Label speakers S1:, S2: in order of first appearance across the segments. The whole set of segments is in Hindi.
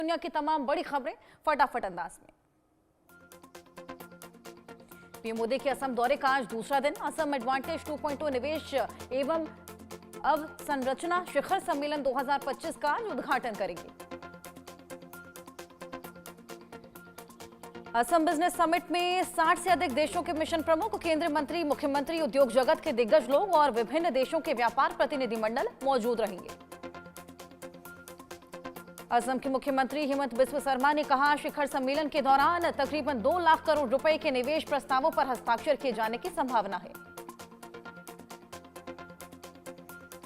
S1: दुनिया की तमाम बड़ी खबरें फटाफट अंदाज में। पीएम मोदी के असम दौरे का आज दूसरा दिन। असम एडवांटेज 2.0 निवेश एवं अवसंरचना शिखर सम्मेलन 2025 का आज उद्घाटन करेंगे। असम बिजनेस समिट में 60 से अधिक देशों के मिशन प्रमुख, केंद्रीय मंत्री, मुख्यमंत्री, उद्योग जगत के दिग्गज लोग और विभिन्न देशों के व्यापार प्रतिनिधिमंडल मौजूद रहेंगे। असम के मुख्यमंत्री हिमंत बिस्वा शर्मा ने कहा, शिखर सम्मेलन के दौरान तकरीबन 2 लाख करोड़ रुपए के निवेश प्रस्तावों पर हस्ताक्षर किए जाने की संभावना है।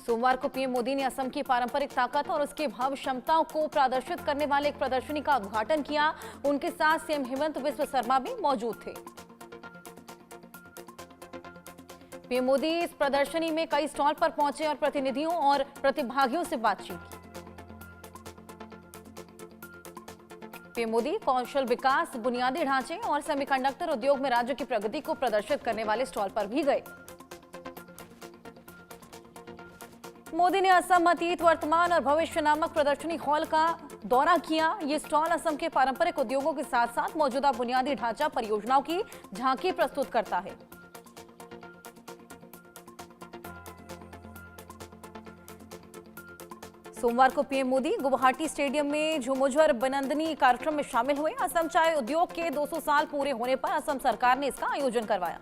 S1: सोमवार को पीएम मोदी ने असम की पारंपरिक ताकत और उसकी भव्य क्षमताओं को प्रदर्शित करने वाले एक प्रदर्शनी का उद्घाटन किया। उनके साथ सीएम हिमंत बिस्वा शर्मा भी मौजूद थे। पीएम मोदी इस प्रदर्शनी में कई स्टॉल पर पहुंचे और प्रतिनिधियों और प्रतिभागियों से बातचीत की। पीएम मोदी कौशल विकास, बुनियादी ढांचे और सेमीकंडक्टर उद्योग में राज्य की प्रगति को प्रदर्शित करने वाले स्टॉल पर भी गए। मोदी ने असम अतीत, वर्तमान और भविष्य नामक प्रदर्शनी हॉल का दौरा किया। ये स्टॉल असम के पारंपरिक उद्योगों के साथ साथ मौजूदा बुनियादी ढांचा परियोजनाओं की झांकी प्रस्तुत करता है। सोमवार को पीएम मोदी गुवाहाटी स्टेडियम में झुमुझर बनंदनी कार्यक्रम में शामिल हुए। असम चाय उद्योग के 200 साल पूरे होने पर असम सरकार ने इसका आयोजन करवाया।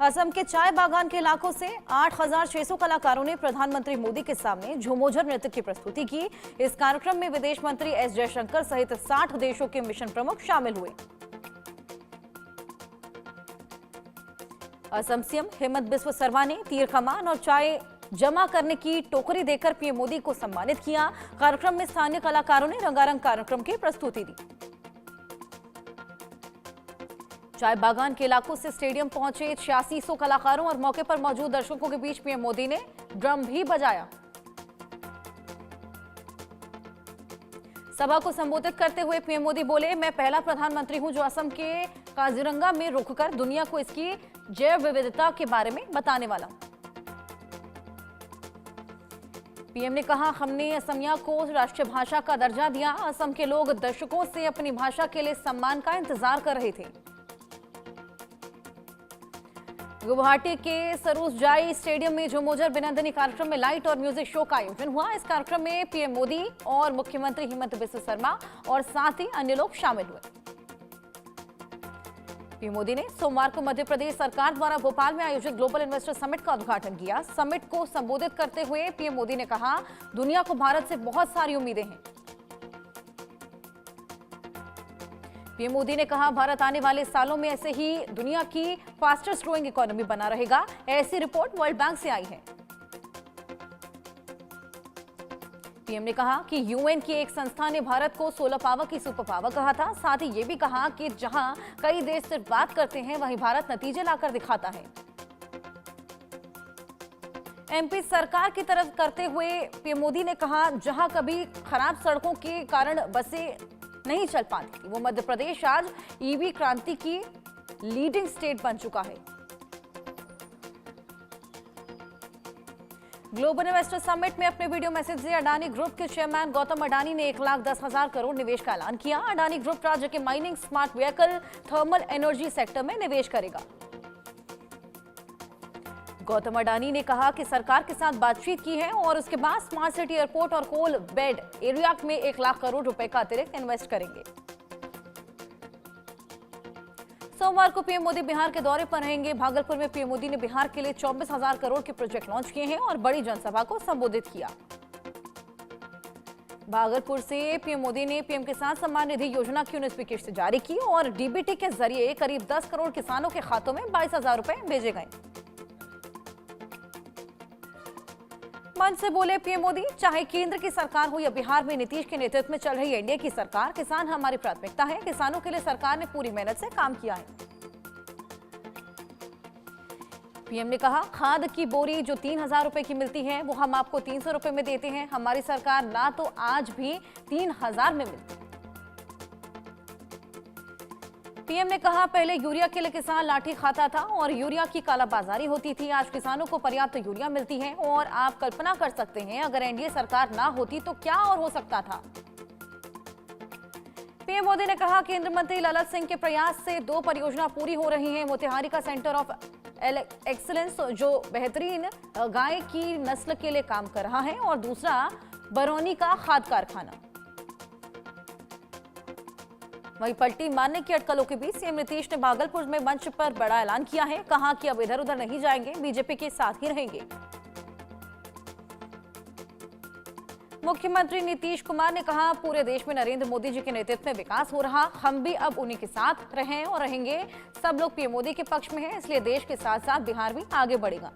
S1: असम के चाय बागान के इलाकों से 8,600 कलाकारों ने प्रधानमंत्री मोदी के सामने झुमुझर नृत्य की प्रस्तुति की। इस कार्यक्रम में विदेश मंत्री एस जयशंकर सहित 60 देशों के मिशन प्रमुख शामिल हुए। असम सीएम हिमंत बिस्वा शर्मा ने तीर कमान और चाय जमा करने की टोकरी देकर पीएम मोदी को सम्मानित किया। कार्यक्रम में स्थानीय कलाकारों ने रंगारंग कार्यक्रम की प्रस्तुति दी। चाय बागान के इलाकों से स्टेडियम पहुंचे 8600 कलाकारों और मौके पर मौजूद दर्शकों के बीच पीएम मोदी ने ड्रम भी बजाया। सभा को संबोधित करते हुए पीएम मोदी बोले, मैं पहला प्रधानमंत्री हूं जो असम के काजीरंगा में रुककर दुनिया को इसकी जैव विविधता के बारे में बताने वाला। पीएम ने कहा, हमने असमिया को राष्ट्रीय भाषा का दर्जा दिया। असम के लोग दशकों से अपनी भाषा के लिए सम्मान का इंतजार कर रहे थे। गुवाहाटी के सरूसजाई स्टेडियम में झुमुझर बिनंदनी कार्यक्रम में लाइट और म्यूजिक शो का आयोजन हुआ। इस कार्यक्रम में पीएम मोदी और मुख्यमंत्री हिमंत बिस्वा शर्मा और साथ ही अन्य लोग शामिल हुए। पीएम मोदी ने सोमवार को मध्य प्रदेश सरकार द्वारा भोपाल में आयोजित ग्लोबल इन्वेस्टर समिट का उद्घाटन किया। समिट को संबोधित करते हुए पीएम मोदी ने कहा, दुनिया को भारत से बहुत सारी उम्मीदें हैं। पीएम मोदी ने कहा, भारत आने वाले सालों में ऐसे ही दुनिया की फास्टेस्ट ग्रोइंग इकोनॉमी बना रहेगा। ऐसी रिपोर्ट वर्ल्ड बैंक से आई है। पीएम ने कहा कि यूएन की एक संस्था ने भारत को सोलर पावर की सुपर पावर कहा था। साथ ही ये भी कहा कि जहां कई देश सिर्फ बात करते हैं, वहीं भारत नतीजे लाकर दिखाता है। एमपी सरकार की तरफ करते हुए पीएम मोदी ने कहा, जहां कभी खराब सड़कों के कारण बसें नहीं चल पाती थी, वो मध्य प्रदेश आज ईवी क्रांति की लीडिंग स्टेट बन चुका है। ग्लोबल इन्वेस्टर समिट में अपने वीडियो मैसेज से अडानी ग्रुप के चेयरमैन गौतम अडानी ने 1,10,000 करोड़ निवेश का ऐलान किया। अडानी ग्रुप राज्य के mining, smart vehicle, thermal energy sector में निवेश करेगा। गौतम अडानी ने कहा कि सरकार के साथ बातचीत की है और उसके बाद स्मार्ट सिटी, एयरपोर्ट और कोल बेड एरिया में 1 लाख करोड़ रुपए का अतिरिक्त इन्वेस्ट करेंगे। सोमवार को पीएम मोदी बिहार के दौरे पर रहेंगे। भागलपुर में पीएम मोदी ने बिहार के लिए 24,000 करोड़ के प्रोजेक्ट लॉन्च किए हैं और बड़ी जनसभा को संबोधित किया। भागलपुर से पीएम मोदी ने पीएम किसान सम्मान निधि योजना की 19वीं किस्त जारी की और डीबीटी के जरिए करीब 10 करोड़ किसानों के खातों में 22,000 रुपए भेजे गए। मंच से बोले पीएम मोदी, चाहे केंद्र की सरकार हो या बिहार में नीतीश के नेतृत्व में चल रही एनडीए की सरकार, किसान हमारी प्राथमिकता है। किसानों के लिए सरकार ने पूरी मेहनत से काम किया है। पीएम ने कहा, खाद की बोरी जो 3,000 रुपए की मिलती है, वो हम आपको 300 रुपए में देते हैं। हमारी सरकार ना तो आज भी 3,000 में मिलती। पीएम ने कहा, पहले यूरिया के लिए किसान लाठी खाता था और यूरिया की कालाबाजारी होती थी। आज किसानों को पर्याप्त यूरिया मिलती है और आप कल्पना कर सकते हैं अगर एनडीए सरकार ना होती तो क्या और हो सकता था। पीएम मोदी ने कहा, केंद्र मंत्री ललन सिंह के प्रयास से 2 परियोजना पूरी हो रही हैं। मोतिहारी का सेंटर ऑफ एक्सीलेंस जो बेहतरीन गाय की नस्ल के लिए काम कर रहा है और दूसरा बरौनी का खाद कारखाना। वहीं पलटी मारने की अटकलों के बीच सीएम नीतीश ने भागलपुर में मंच पर बड़ा ऐलान किया है। कहा कि अब इधर उधर नहीं जाएंगे, बीजेपी के साथ ही रहेंगे। मुख्यमंत्री नीतीश कुमार ने कहा, पूरे देश में नरेंद्र मोदी जी के नेतृत्व में विकास हो रहा, हम भी अब उन्हीं के साथ रहे और रहेंगे। सब लोग पीएम मोदी के पक्ष में हैं, इसलिए देश के साथ साथ बिहार भी आगे बढ़ेगा।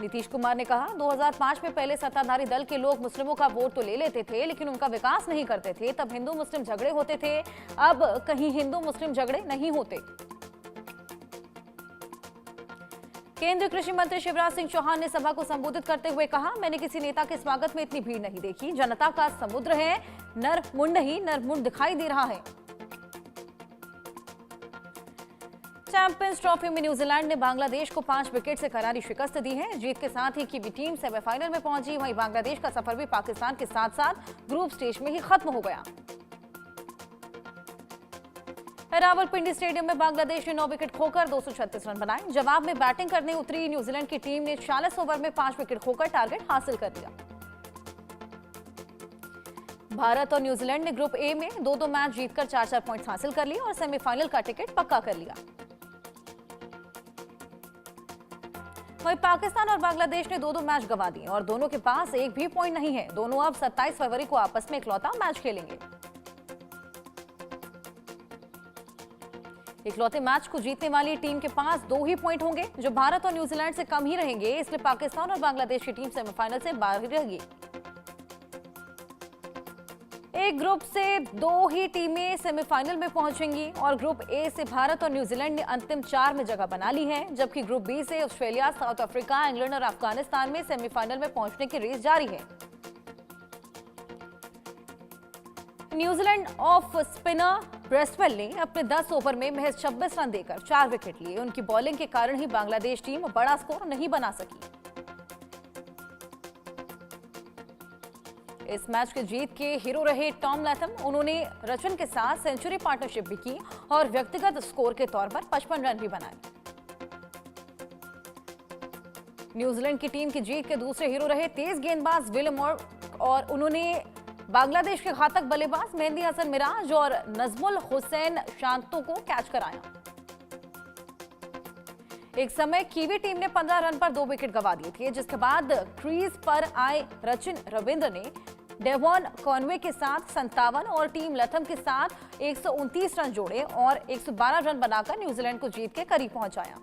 S1: नीतीश कुमार ने कहा, 2005 में पहले सत्ताधारी दल के लोग मुस्लिमों का वोट तो ले लेते थे लेकिन उनका विकास नहीं करते थे। तब हिंदू मुस्लिम झगड़े होते थे, अब कहीं हिंदू मुस्लिम झगड़े नहीं होते। केंद्रीय कृषि मंत्री शिवराज सिंह चौहान ने सभा को संबोधित करते हुए कहा, मैंने किसी नेता के स्वागत में इतनी भीड़ नहीं देखी। जनता का समुद्र है, नरमुंड ही नरमुंड दिखाई दे रहा है। चैंपियंस ट्रॉफी में न्यूजीलैंड ने बांग्लादेश को 5 विकेट से करारी शिकस्त दी है। जीत के साथ ही कीवी टीम सेमीफाइनल में पहुंची। वहीं बांग्लादेश का सफर भी पाकिस्तान के साथ साथ ग्रुप स्टेज में ही खत्म हो गया। रावलपिंडी स्टेडियम में बांग्लादेश ने 9 विकेट खोकर 236 रन बनाए। जवाब में बैटिंग करने उतरी न्यूजीलैंड की टीम ने 40 ओवर में 5 विकेट खोकर टारगेट हासिल कर लिया। भारत और न्यूजीलैंड ने ग्रुप ए में 2-2 मैच जीतकर 4-4 पॉइंट्स हासिल कर लिए और सेमीफाइनल का टिकट पक्का कर लिया। वहीं पाकिस्तान और बांग्लादेश ने 2-2 मैच गंवा दिए और दोनों के पास एक भी पॉइंट नहीं है। दोनों अब 27 फरवरी को आपस में इकलौता मैच खेलेंगे। इकलौते मैच को जीतने वाली टीम के पास 2 ही पॉइंट होंगे जो भारत और न्यूजीलैंड से कम ही रहेंगे, इसलिए पाकिस्तान और बांग्लादेश की टीम सेमीफाइनल से बाहर रहेगी। एक ग्रुप से 2 ही टीमें सेमीफाइनल में पहुंचेंगी और ग्रुप ए से भारत और न्यूजीलैंड ने अंतिम 4 में जगह बना ली है, जबकि ग्रुप बी से ऑस्ट्रेलिया, साउथ अफ्रीका, इंग्लैंड और अफगानिस्तान में सेमीफाइनल में पहुंचने की रेस जारी है। न्यूजीलैंड ऑफ स्पिनर ब्रेस्टवेल ने अपने 10 ओवर में महज 26 रन देकर 4 विकेट लिए। उनकी बॉलिंग के कारण ही बांग्लादेश टीम बड़ा स्कोर नहीं बना सकी। इस मैच के जीत के हीरो रहे टॉम लैथम। उन्होंने रचन के साथ सेंचुरी पार्टनरशिप भी की और व्यक्तिगत स्कोर के तौर पर 55 रन भी बनाए। न्यूजीलैंड की टीम की जीत के दूसरे हीरो रहे तेज गेंदबाज विलियम और उन्होंने बांग्लादेश के घातक बल्लेबाज मेहंदी हसन मिराज और नजमुल हुसैन शांतो को कैच कराया। एक समय कीवी टीम ने 15 रन पर 2 विकेट गंवा दिए थे, जिसके बाद क्रीज पर आए रचिन रविंद्र ने डेवॉन कॉनवे के साथ 57 और टीम लथम के साथ 129 रन जोड़े और 112 रन बनाकर न्यूजीलैंड को जीत के करीब पहुंचाया।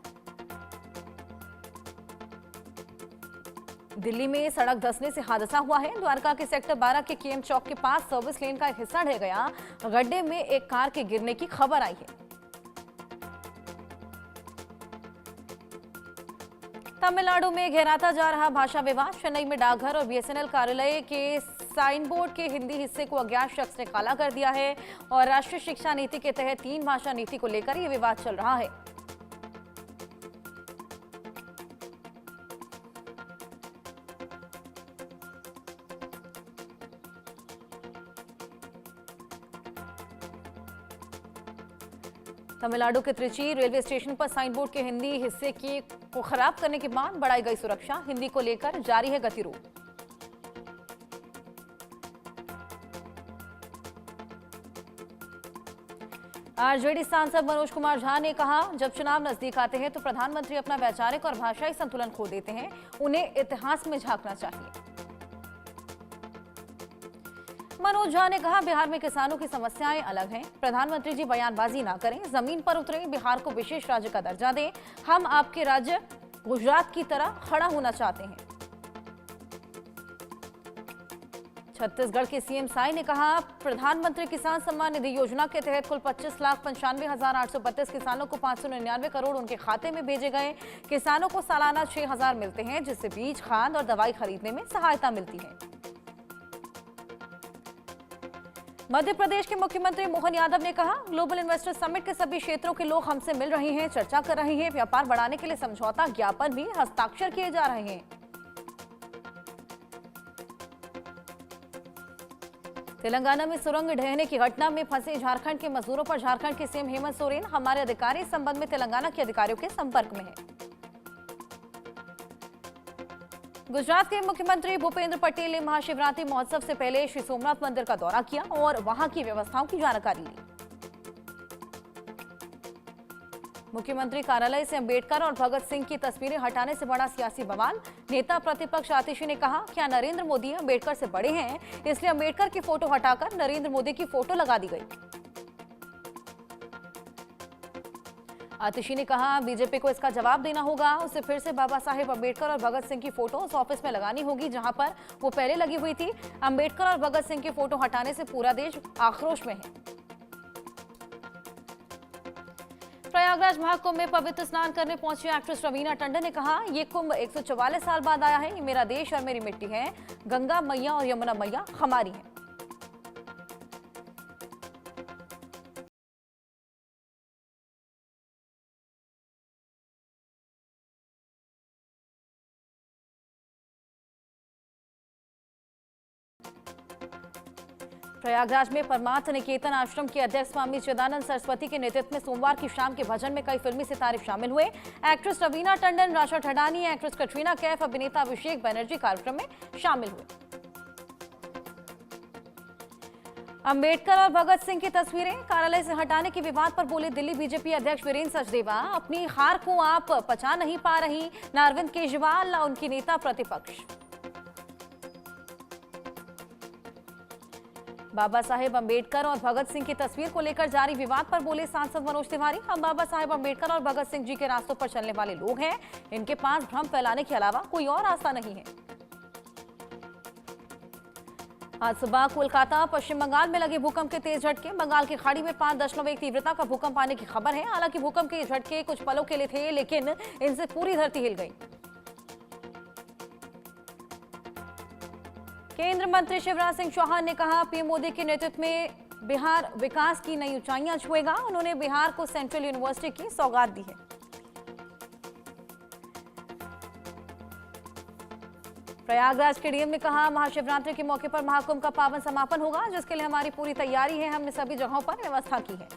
S1: दिल्ली में सड़क धंसने से हादसा हुआ है। द्वारका के सेक्टर 12 के केएम चौक के पास सर्विस लेन का एक हिस्सा ढह गया। गड्ढे में एक कार के गिरने की खबर आई है। तमिलनाडु में गहराता जा रहा भाषा विवाद। चेन्नई में डाकघर और बीएसएनएल कार्यालय के साइन बोर्ड के हिंदी हिस्से को अज्ञात शख्स ने काला कर दिया है और राष्ट्रीय शिक्षा नीति के तहत 3 भाषा नीति को लेकर यह विवाद चल रहा है। तमिलनाडु के त्रिची रेलवे स्टेशन पर साइन बोर्ड के हिंदी हिस्से को खराब करने के बाद बढ़ाई गई सुरक्षा। हिंदी को लेकर जारी है गतिरोध। आरजेडी सांसद मनोज कुमार झा ने कहा, जब चुनाव नजदीक आते हैं तो प्रधानमंत्री अपना वैचारिक और भाषाई संतुलन खो देते हैं। उन्हें इतिहास में झांकना चाहिए। मनोज झा ने कहा, बिहार में किसानों की समस्याएं अलग हैं। प्रधानमंत्री जी बयानबाजी ना करें, जमीन पर उतरें, बिहार को विशेष राज्य का दर्जा दें। हम आपके राज्य गुजरात की तरह खड़ा होना चाहते हैं। छत्तीसगढ़ के सीएम साई ने कहा, प्रधानमंत्री किसान सम्मान निधि योजना के तहत कुल 25,95,832 किसानों को 599 करोड़ उनके खाते में भेजे गए। किसानों को सालाना 6,000 मिलते हैं, जिससे बीज, खाद और दवाई खरीदने में सहायता मिलती है। मध्य प्रदेश के मुख्यमंत्री मोहन यादव ने कहा, ग्लोबल इन्वेस्टर समिट के सभी क्षेत्रों के लोग हमसे मिल रहे हैं, चर्चा कर रहे हैं, व्यापार बढ़ाने के लिए समझौता ज्ञापन भी हस्ताक्षर किए जा रहे हैं। तेलंगाना में सुरंग ढहने की घटना में फंसे झारखंड के मजदूरों पर झारखंड के सीएम हेमंत सोरेन, हमारे अधिकारी इस संबंध में तेलंगाना के अधिकारियों के संपर्क में हैं। गुजरात के मुख्यमंत्री भूपेंद्र पटेल ने महाशिवरात्रि महोत्सव से पहले श्री सोमनाथ मंदिर का दौरा किया और वहां की व्यवस्थाओं की जानकारी ली। मुख्यमंत्री कार्यालय से अंबेडकर और भगत सिंह की तस्वीरें हटाने से बड़ा सियासी बवाल, नेता प्रतिपक्ष आतिशी ने कहा, क्या नरेंद्र मोदी अंबेडकर से बड़े हैं, इसलिए अंबेडकर की फोटो हटाकर नरेंद्र मोदी की फोटो लगा दी गई। आतिशी ने कहा, बीजेपी को इसका जवाब देना होगा, उसे फिर से बाबा साहेब अंबेडकर और भगत सिंह की फोटो उस ऑफिस में लगानी होगी जहां पर वो पहले लगी हुई थी। अंबेडकर और भगत सिंह की फोटो हटाने से पूरा देश आक्रोश में है। प्रयागराज महाकुंभ में पवित्र स्नान करने पहुंची एक्ट्रेस रवीना टंडन ने कहा, ये कुंभ 144 साल बाद आया है, ये मेरा देश और मेरी मिट्टी है, गंगा मैया और यमुना मैया हमारी है। प्रयागराज में परमार्थ निकेतन आश्रम के अध्यक्ष स्वामी चिदानंद सरस्वती के नेतृत्व में सोमवार की शाम के भजन में कई फिल्मी सितारे शामिल हुए। एक्ट्रेस रवीना टंडन, राशा ठडानी, एक्ट्रेस कटरीना कैफ, अभिनेता अभिषेक बनर्जी कार्यक्रम में शामिल हुए। अंबेडकर और भगत सिंह की तस्वीरें कार्यालय से हटाने के विवाद पर बोले दिल्ली बीजेपी अध्यक्ष वीरेंद्र सचदेवा, अपनी हार को आप पचा नहीं पा रही, न अरविंद केजरीवाल न उनकी नेता प्रतिपक्ष। बाबा साहेब अंबेडकर और भगत सिंह की तस्वीर को लेकर जारी विवाद पर बोले सांसद मनोज तिवारी, हम बाबा साहेब अंबेडकर और भगत सिंह जी के रास्तों पर चलने वाले लोग हैं, इनके पास भ्रम फैलाने के अलावा कोई और रास्ता नहीं है। आज सुबह कोलकाता पश्चिम बंगाल में लगे भूकंप के तेज झटके, बंगाल की खाड़ी में 5.1 तीव्रता का भूकंप आने की खबर है। हालांकि भूकंप के झटके कुछ पलों के लिए थे, लेकिन इनसे पूरी धरती हिल गई। केंद्र मंत्री शिवराज सिंह चौहान ने कहा, पीएम मोदी के नेतृत्व में बिहार विकास की नई ऊंचाइयां छुएगा। उन्होंने बिहार को सेंट्रल यूनिवर्सिटी की सौगात दी है। प्रयागराज के डीएम ने कहा, महाशिवरात्रि के मौके पर महाकुंभ का पावन समापन होगा, जिसके लिए हमारी पूरी तैयारी है, हमने सभी जगहों पर व्यवस्था की है।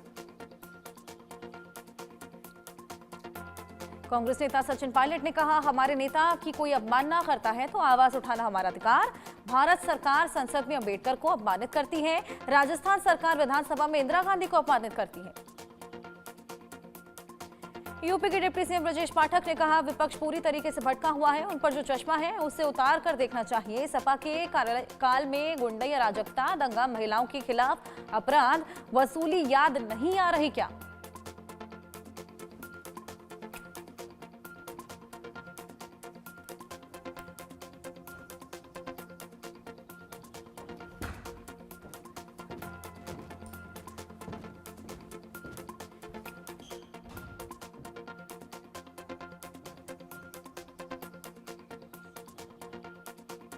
S1: कांग्रेस नेता सचिन पायलट ने कहा, हमारे नेता की कोई अवमानना करता है तो आवाज उठाना हमारा अधिकार। भारत सरकार संसद में अंबेडकर को अपमानित करती है, राजस्थान सरकार विधानसभा में इंदिरा गांधी को अपमानित करती है। यूपी के डिप्टी सीएम ब्रजेश पाठक ने कहा, विपक्ष पूरी तरीके से भटका हुआ है, उन पर जो चश्मा है उसे उतार कर देखना चाहिए। सपा के कार्यकाल में गुंडा या अराजकता, दंगा, महिलाओं के खिलाफ अपराध, वसूली याद नहीं आ रही क्या?